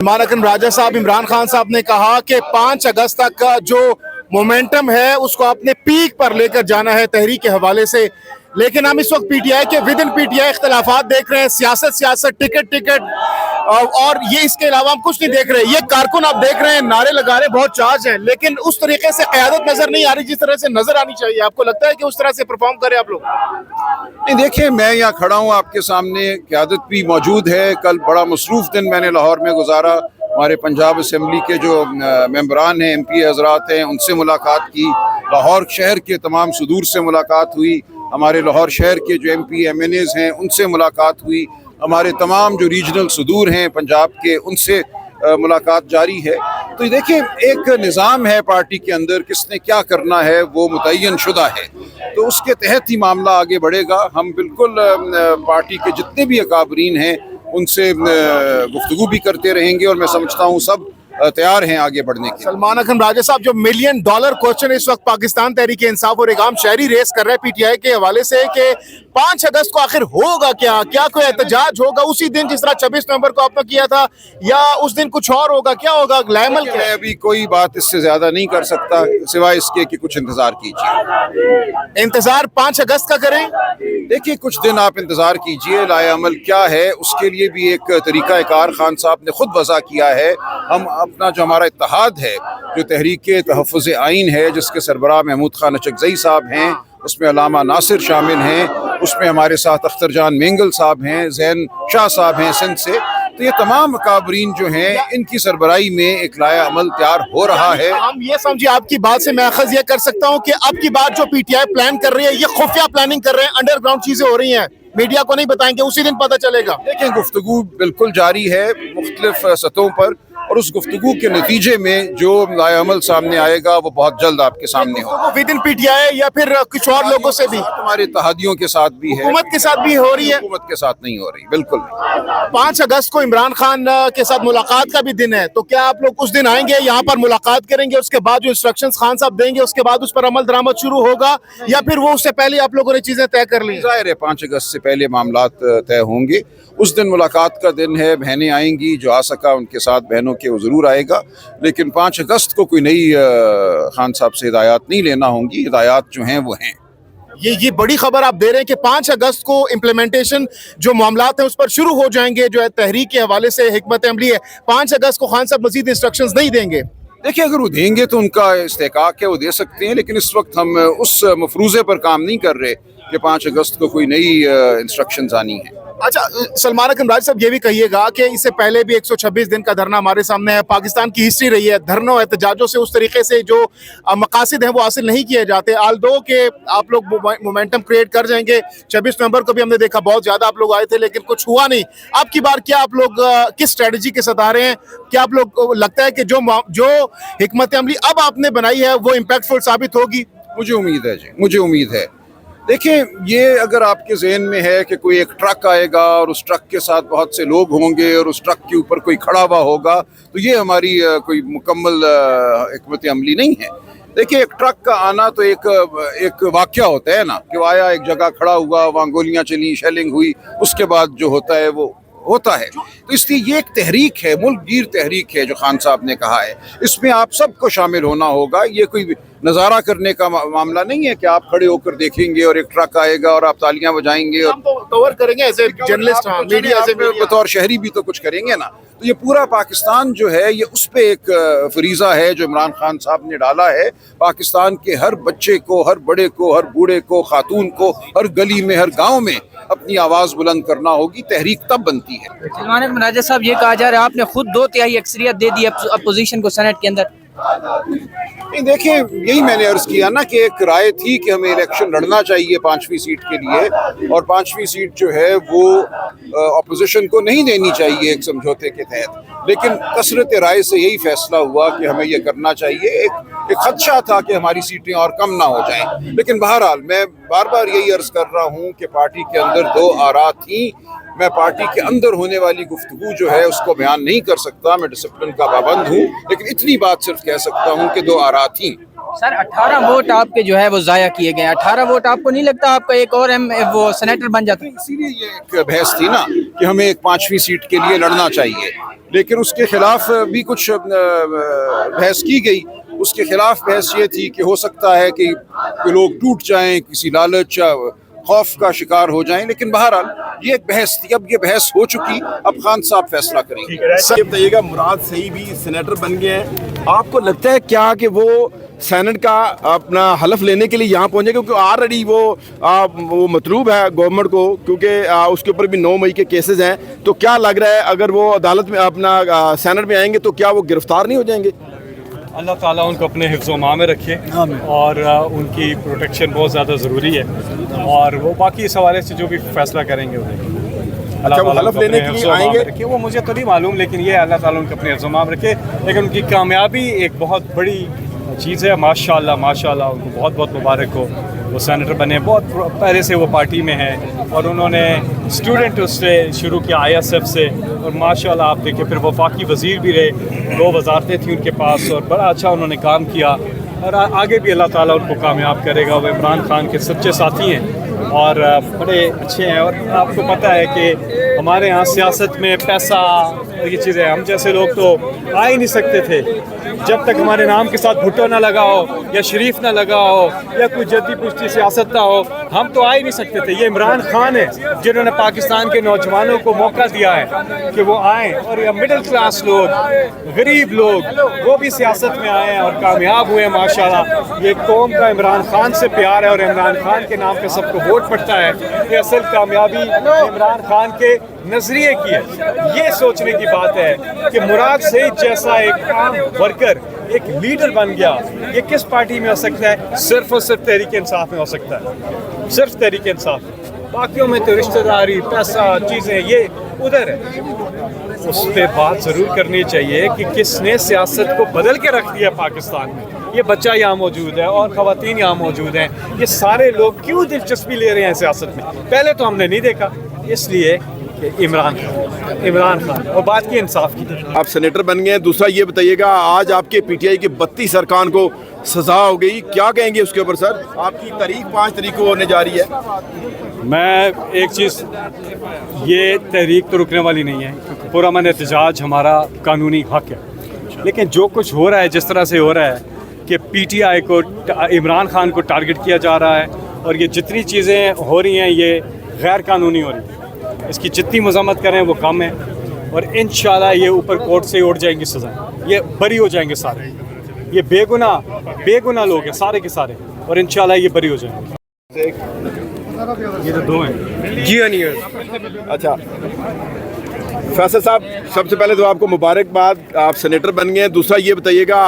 सलमान अकरम राजा साहब, इमरान खान साहब ने कहा कि 5 अगस्त तक का जो मोमेंटम है उसको अपने पीक पर लेकर जाना है तहरीक के हवाले से। लेकिन हम इस वक्त पीटीआई के विद इन पीटीआई इख्तलाफात देख रहे हैं, सियासत, टिकट और ये इसके अलावा हम कुछ नहीं देख रहे। ये कारकुन आप देख रहे हैं नारे लगा रहे, बहुत चार्ज हैं, लेकिन उस तरीके से क़यादत नजर नहीं आ रही जिस तरह से नजर आनी चाहिए। आपको लगता है कि उस तरह से परफॉर्म करें आप लोग? नहीं, देखिए मैं यहाँ खड़ा हूँ आपके सामने, क़यादत भी मौजूद है। कल बड़ा मसरूफ़ दिन मैंने लाहौर में गुजारा। हमारे पंजाब असम्बली के जो मेंबरान हैं, MP हजरात हैं, उनसे मुलाकात की। लाहौर शहर के तमाम सुदूर से मुलाकात हुई। हमारे लाहौर शहर के जो MP MNAs हैं उनसे मुलाकात हुई। हमारे तमाम जो रीजनल सुदूर हैं पंजाब के, उनसे मुलाकात जारी है। तो देखिए एक निज़ाम है पार्टी के अंदर, किसने क्या करना है वो मुतय्यन शुदा है, तो उसके तहत ही मामला आगे बढ़ेगा। हम बिल्कुल पार्टी के जितने भी अकाबरीन हैं उनसे गुफ्तगू भी करते रहेंगे और मैं समझता हूँ सब तैयार हैं आगे बढ़ने के। सलमान अकरम राजा साहब, जो $1 मिलियन क्वेश्चन इस वक्त पाकिस्तान तहरीक इंसाफ और एक आम शहरी रेस कर रहे हैं पीटीआई के हवाले से कि 5 अगस्त को आखिर होगा क्या कोई एहतजाज होगा उसी दिन जिस तरह 26 नवंबर को आपने किया था, या उस दिन कुछ और होगा? क्या होगा लाइमल? मैं अभी कोई बात इससे ज्यादा नहीं कर सकता सिवाय इसके कि कुछ इंतजार कीजिए। इंतजार 5 अगस्त का करें? देखिए कुछ दिन आप इंतजार कीजिए, लाए अमल क्या है उसके लिए भी एक तरीका कार खान साहब ने खुद वज़ा किया है। हम अपना जो हमारा इत्तेहाद है, जो तहरीक तहफ़्फ़ुज़ आइन है, जिसके सरबराह महमूद खान अचकज़ई साहब हैं, उसमें अल्लामा नासिर शामिल हैं, उसमें हमारे साथ अख्तर जान मेंगल साहब हैं, ज़ैन शाह साहब हैं सिंध से, तो ये तमाम अकाबरीन जो हैं इनकी सरबराही में एक लाया अमल तैयार हो रहा है। हम ये समझिए, आपकी बात से मैं अखज़ ये कर सकता हूँ कि अब की बात जो पीटीआई प्लान कर रही है ये खुफिया प्लानिंग कर रहे हैं, अंडरग्राउंड चीजें हो रही हैं, मीडिया को नहीं बताएंगे, उसी दिन पता चलेगा। देखें गुफ्तगू बिल्कुल जारी है मुख्तलिफ सतहों पर, और उस गुफ्तगू के नतीजे में जो लाएअमल सामने आएगा वो बहुत जल्द आपके सामने होगा। विद इन पीटीआई या फिर कुछ और लोगों से भी? हमारे इत्तेहादियों के साथ भी है, हुकूमत के साथ भी हो रही है? हुकूमत के साथ नहीं हो रही, बिल्कुल नहीं। 5 अगस्त को इमरान खान के साथ मुलाकात का भी दिन है, तो क्या आप लोग उस दिन आएंगे, यहाँ पर मुलाकात करेंगे, उसके बाद जो इंस्ट्रक्शंस खान साहब देंगे उसके बाद उस पर अमल दरामद शुरू होगा, या फिर वो उससे पहले आप लोगों ने चीजें तय कर ली? जाहिर है 5 अगस्त से पहले मामलात तय होंगे। उस दिन मुलाकात का दिन है, बहनें आएंगी, जो आ सका उनके साथ बहनों के वो ज़रूर आएगा। लेकिन 5 अगस्त को कोई नई खान साहब से हिदायत नहीं लेना होंगी, हिदायत जो हैं वो हैं। ये बड़ी खबर आप दे रहे हैं कि 5 अगस्त को इम्प्लीमेंटेशन जो मामलात हैं उस पर शुरू हो जाएंगे, जो है तहरीक के हवाले से हिकमत अमली है। 5 अगस्त को खान साहब मजीद इंस्ट्रक्शंस नहीं देंगे? देखिए अगर वो देंगे तो उनका इस्तेहकाक है, वो दे सकते हैं, लेकिन इस वक्त हम उस मफरूज़े पर काम नहीं कर रहे कि 5 अगस्त को कोई नई इंस्ट्रक्शंस आनी है। अच्छा, सलमान अकरम राज साहब, ये भी कहिएगा कि इससे पहले भी 126 दिन का धरना हमारे सामने है, पाकिस्तान की हिस्ट्री रही है, धरनों एहतजाजों से उस तरीके से जो मकासद हैं वो हासिल नहीं किए जाते। आल्दो के आप लोग मोमेंटम क्रिएट कर जाएंगे, 26 नवंबर को भी हमने देखा बहुत ज़्यादा आप लोग आए थे लेकिन कुछ हुआ नहीं। अब की बार क्या आप लोग किस स्ट्रेटजी के साथ आ रहे हैं? क्या आप लोग लगता है कि जो हिकमत अमली अब आपने बनाई है वो इम्पैक्टफुल साबित होगी? मुझे उम्मीद है जी, मुझे उम्मीद है। देखिए ये अगर आपके जहन में है कि कोई एक ट्रक आएगा और उस ट्रक के साथ बहुत से लोग होंगे और उस ट्रक के ऊपर कोई खड़ा हुआ होगा, तो ये हमारी कोई मुकम्मल हिकमत अमली नहीं है। देखिए एक ट्रक का आना तो एक वाक़या होता है ना, कि वो आया, एक जगह खड़ा हुआ, वहाँ गोलियाँ चली, शेलिंग हुई, उसके बाद जो होता है वो होता है। तो इसलिए ये एक तहरीक है, मुल्क गिर तहरीक है जो खान साहब ने कहा है, इसमें आप सबको शामिल होना होगा। ये कोई नज़ारा करने का मामला नहीं है कि आप खड़े होकर देखेंगे और एक ट्रक आएगा और आप तालियां बजाएंगे और कवर करेंगे एज ए जर्नलिस्ट, मीडिया से बतौर शहरी भी तो कुछ करेंगे ना। तो ये पूरा पाकिस्तान जो है ये उस पे एक फरीज़ा है जो इमरान खान साहब ने डाला है। पाकिस्तान के हर बच्चे को, हर बड़े को, हर बूढ़े को, खातून को, हर गली में, हर गाँव में अपनी आवाज़ बुलंद करना होगी। तहरीक तब बनती है। सलमान अकरम राजा साहब, ये कहा जा रहा है आपने खुद 2/3 अक्सरियत दे दी अपोजिशन को सेनेट के अंदर। नहीं, देखिए यही मैंने अर्ज किया ना कि एक राय थी कि हमें इलेक्शन लड़ना चाहिए 5वीं सीट के लिए, और 5वीं सीट जो है वो अपोजिशन को नहीं देनी चाहिए एक समझौते के तहत। लेकिन कसरत राय से यही फैसला हुआ कि हमें ये करना चाहिए। एक खदशा था कि हमारी सीटें और कम ना हो जाएं, लेकिन बहरहाल मैं बार बार यही अर्ज कर रहा हूँ कि पार्टी के अंदर 2 आरा थी। मैं पार्टी के अंदर होने वाली गुफ्तगू जो है उसको बयान नहीं कर सकता, मैं डिसिप्लिन का पाबंद हूँ, लेकिन इतनी बात सिर्फ कह सकता हूँ कि 2 आरा थी। सर 18 वोट आपके जो है वो ज़ाया किए गए। 18 वोट आपको नहीं लगता आपका एक और वो सेनेटर बन जाता? इसीलिए ये एक बहस थी ना कि हमें एक 5वीं सीट के लिए लड़ना चाहिए। لیکن اس کے خلاف بھی کچھ بحث کی گئی. اس کے خلاف بحث یہ تھی کہ ہو سکتا ہے کہ لوگ ٹوٹ جائیں, کسی لالچ یا خوف کا شکار ہو جائیں, لیکن بہرحال یہ ایک بحث تھی. اب یہ بحث ہو چکی, اب خان صاحب فیصلہ کریں گے. یہ بتائیے گا, مراد صحیح بھی سینیٹر بن گئے ہیں, آپ کو لگتا ہے کیا کہ وہ سینٹ کا اپنا حلف لینے کے لیے یہاں پہنچے, کیونکہ آلریڈی وہ مطلوب ہے گورنمنٹ کو, کیونکہ اس کے اوپر بھی 9 مئی کے کیسز ہیں, تو کیا لگ رہا ہے اگر وہ عدالت میں اپنا سینٹ میں آئیں گے تو کیا وہ گرفتار نہیں ہو جائیں گے؟ اللہ تعالیٰ ان کو اپنے حفظ و امان میں رکھے, اور ان کی پروٹیکشن بہت زیادہ ضروری ہے, اور وہ باقی اس حوالے سے جو بھی فیصلہ کریں گے اچھا, وہ حلف لینے کے لیے آئیں گے؟ وہ مجھے تو نہیں معلوم, لیکن یہ اللہ تعالیٰ ان کو اپنے حفظ و امان میں رکھے. لیکن ان کی کامیابی ایک بہت بڑی چیز ہے, ماشاءاللہ ماشاءاللہ, ان کو بہت بہت مبارک ہو. وہ سینیٹر بنے, بہت پہلے سے وہ پارٹی میں ہیں, اور انہوں نے اسٹوڈنٹ اس سے شروع کیا ISF سے, اور ماشاءاللہ آپ دیکھیں پھر وفاقی وزیر بھی رہے, 2 وزارتیں تھیں ان کے پاس, اور بڑا اچھا انہوں نے کام کیا, اور آگے بھی اللہ تعالیٰ ان کو کامیاب کرے گا. وہ عمران خان کے سچے ساتھی ہیں اور بڑے اچھے ہیں. اور آپ کو پتہ ہے کہ ہمارے یہاں سیاست میں پیسہ اور یہ چیزیں, ہم جیسے لوگ تو آ ہی نہیں سکتے تھے جب تک ہمارے نام کے ساتھ بھٹو نہ لگا ہو, یا شریف نہ لگا ہو, یا کوئی جدی پشتی سیاست نہ ہو, ہم تو آ ہی نہیں سکتے تھے. یہ عمران خان ہے جنہوں نے پاکستان کے نوجوانوں کو موقع دیا ہے کہ وہ آئیں, اور یہ مڈل کلاس لوگ, غریب لوگ, وہ بھی سیاست میں آئے ہیں اور کامیاب ہوئے ہیں ماشاءاللہ. یہ قوم کا عمران خان سے پیار ہے, اور عمران خان کے نام پہ سب کو ووٹ پڑتا ہے. یہ اصل کامیابی عمران خان کے نظریے کی ہے. یہ سوچنے کی بات ہے کہ مراد سعید جیسا ایک عام ورکر, ایک لیڈر بن گیا, یہ کس پارٹی میں ہو سکتا ہے؟ صرف اور صرف تحریک انصاف میں ہو سکتا ہے, صرف تحریک انصاف. باقیوں میں تو رشتہ داری, پیسہ, چیزیں یہ ادھر ہے. اس پہ بات ضرور کرنی چاہیے کہ کس نے سیاست کو بدل کے رکھ دیا پاکستان میں. یہ بچہ یہاں موجود ہے اور خواتین یہاں موجود ہیں, یہ سارے لوگ کیوں دلچسپی لے رہے ہیں سیاست میں؟ پہلے تو ہم نے نہیں دیکھا, اس لیے عمران خان, اور بات کی انصاف کی. آپ سینیٹر بن گئے ہیں. دوسرا یہ بتائیے گا, آج آپ کے PTI کے 32 ارکان کو سزا ہو گئی, کیا کہیں گے اس کے اوپر سر؟ آپ کی تاریخ 5 تاریخ کو ہونے جا رہی ہے. میں ایک چیز, یہ تحریک تو رکنے والی نہیں ہے, پرامن احتجاج ہمارا قانونی حق ہے, لیکن جو کچھ ہو رہا ہے, جس طرح سے ہو رہا ہے کہ PTI کو, عمران خان کو ٹارگٹ کیا جا رہا ہے, اور یہ جتنی چیزیں ہو رہی ہیں یہ غیر قانونی ہو رہی ہیں. اس کی جتنی مذمت کریں وہ کم ہے, اور انشاءاللہ یہ اوپر کورٹ سے اٹھ جائیں گی سزائیں, یہ بری ہو جائیں گے سارے. یہ بے گناہ لوگ ہیں سارے کے سارے, اور انشاءاللہ یہ بری ہو جائیں گے. یہ تو 2 ہیں. جی نہیں. اچھا فیصل صاحب, سب سے پہلے تو آپ کو مبارکباد, آپ سینیٹر بن گئے ہیں. دوسرا یہ بتائیے گا,